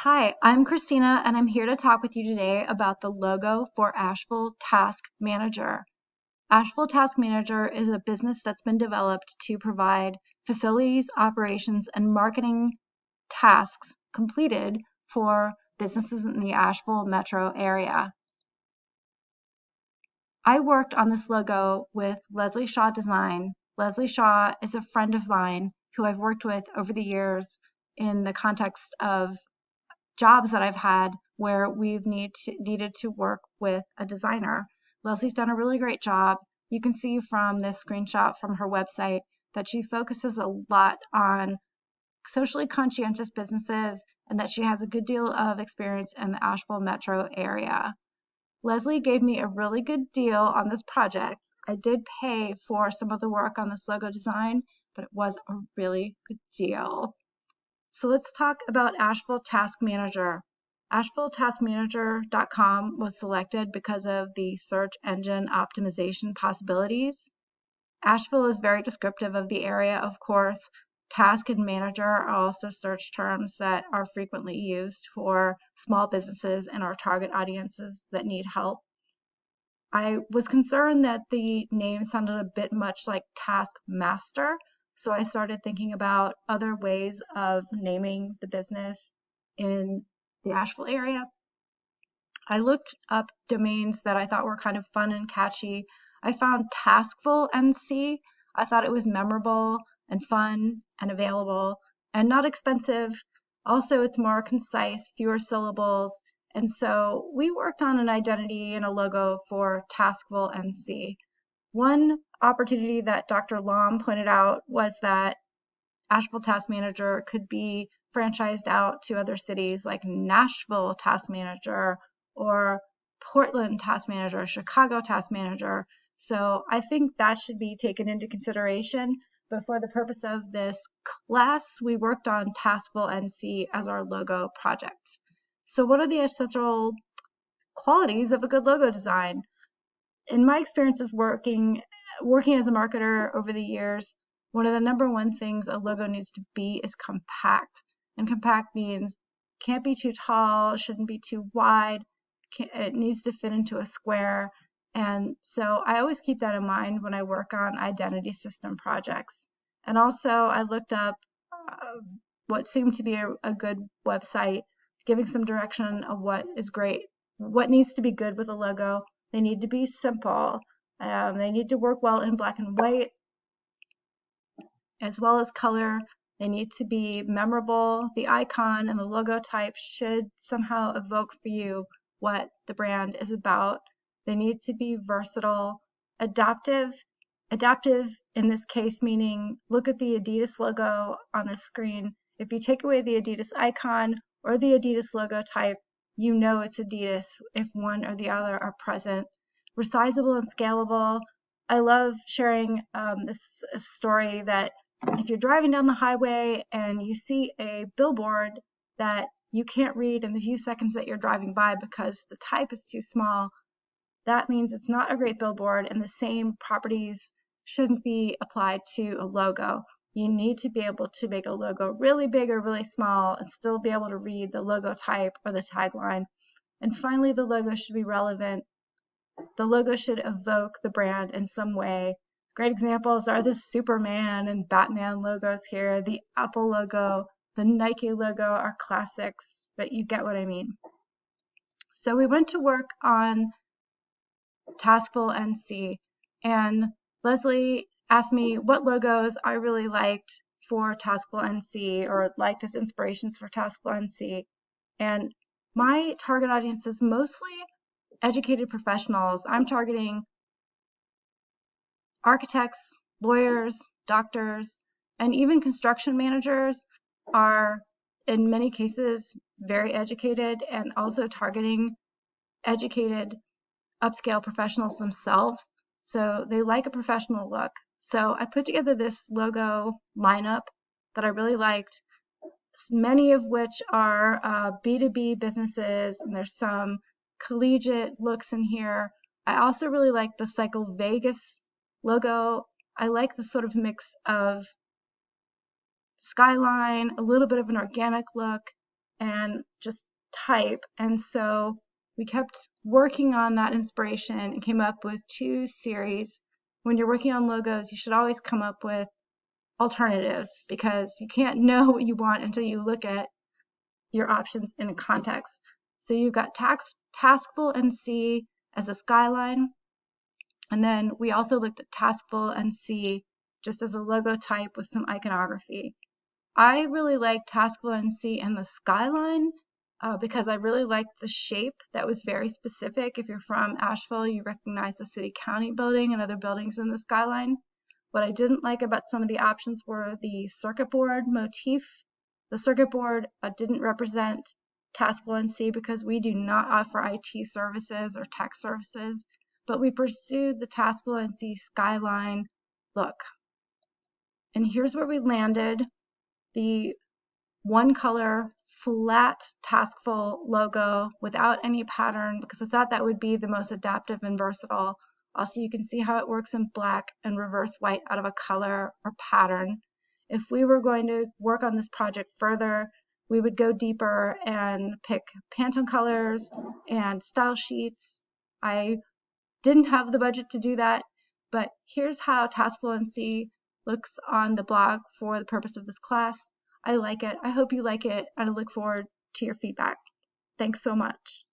Hi, I'm Christina, and I'm here to talk with you today about the logo for Asheville Task Manager. Asheville Task Manager is a business that's been developed to provide facilities, operations, and marketing tasks completed for businesses in the Asheville metro area. I worked on this logo with Leslie Shaw Design. Leslie Shaw is a friend of mine who I've worked with over the years in the context of jobs that I've had where we've needed to work with a designer. Leslie's done a really great job. You can see from this screenshot from her website that she focuses a lot on socially conscientious businesses and that she has a good deal of experience in the Asheville metro area. Leslie gave me a really good deal on this project. I did pay for some of the work on this logo design, but it was a really good deal. So let's talk about Asheville Task Manager. AshevilleTaskManager.com was selected because of the search engine optimization possibilities. Asheville is very descriptive of the area, of course. Task and manager are also search terms that are frequently used for small businesses and our target audiences that need help. I was concerned that the name sounded a bit much like Taskmaster, so I started thinking about other ways of naming the business in the Asheville area. I looked up domains that I thought were kind of fun and catchy. I found Taskful NC. I thought it was memorable and fun and available and not expensive. Also, it's more concise, fewer syllables. And so we worked on an identity and a logo for Taskful NC. One opportunity that Dr. Lom pointed out was that Asheville Task Manager could be franchised out to other cities like Nashville Task Manager or Portland Task Manager, Chicago Task Manager. So I think that should be taken into consideration. But for the purpose of this class, we worked on Taskful NC as our logo project. So what are the essential qualities of a good logo design? In my experiences working as a marketer over the years, one of the number one things a logo needs to be is compact. And compact means can't be too tall, shouldn't be too wide, it needs to fit into a square. And so I always keep that in mind when I work on identity system projects. And also I looked up what seemed to be a good website, giving some direction of what is great, what needs to be good with a logo. They need to be simple. They need to work well in black and white, as well as color. They need to be memorable. The icon and the logo type should somehow evoke for you what the brand is about. They need to be versatile, adaptive. Adaptive in this case meaning, look at the Adidas logo on the screen. If you take away the Adidas icon or the Adidas logo type, you know it's Adidas if one or the other are present. Resizable and scalable. I love sharing this story that if you're driving down the highway and you see a billboard that you can't read in the few seconds that you're driving by because the type is too small, that means it's not a great billboard, and the same properties shouldn't be applied to a logo. You need to be able to make a logo really big or really small and still be able to read the logo type or the tagline. And finally, the logo should be relevant. The logo should evoke the brand in some way. Great examples are the Superman and Batman logos here, the Apple logo, the Nike logo are classics, but you get what I mean. So we went to work on Taskful NC, and Leslie asked me what logos I really liked for Taskful NC or liked as inspirations for Taskful NC. And my target audience is mostly educated professionals. I'm targeting architects, lawyers, doctors, and even construction managers are in many cases very educated and also targeting educated upscale professionals themselves. So they like a professional look. So I put together this logo lineup that I really liked, many of which are B2B businesses, and there's some collegiate looks in here. I also really like the Cycle Vegas logo. I like the sort of mix of skyline, a little bit of an organic look, and just type. And so we kept working on that inspiration and came up with 2 series. When you're working on logos, you should always come up with alternatives because you can't know what you want until you look at your options in context. So you've got Taskful NC as a skyline, and then we also looked at Taskful NC just as a logo type with some iconography. I really liked Taskful NC and the skyline because I really liked the shape that was very specific. If you're from Asheville, you recognize the city county building and other buildings in the skyline. What I didn't like about some of the options were the circuit board motif. The circuit board didn't represent Taskful NC because we do not offer IT services or tech services, but we pursued the Taskful NC skyline look. And here's where we landed. The one color flat Taskful logo without any pattern because I thought that would be the most adaptive and versatile. Also, you can see how it works in black and reverse white out of a color or pattern. If we were going to work on this project further, we would go deeper and pick Pantone colors and style sheets. I didn't have the budget to do that, but here's how Taskful NC looks on the blog for the purpose of this class. I like it. I hope you like it. I look forward to your feedback. Thanks so much.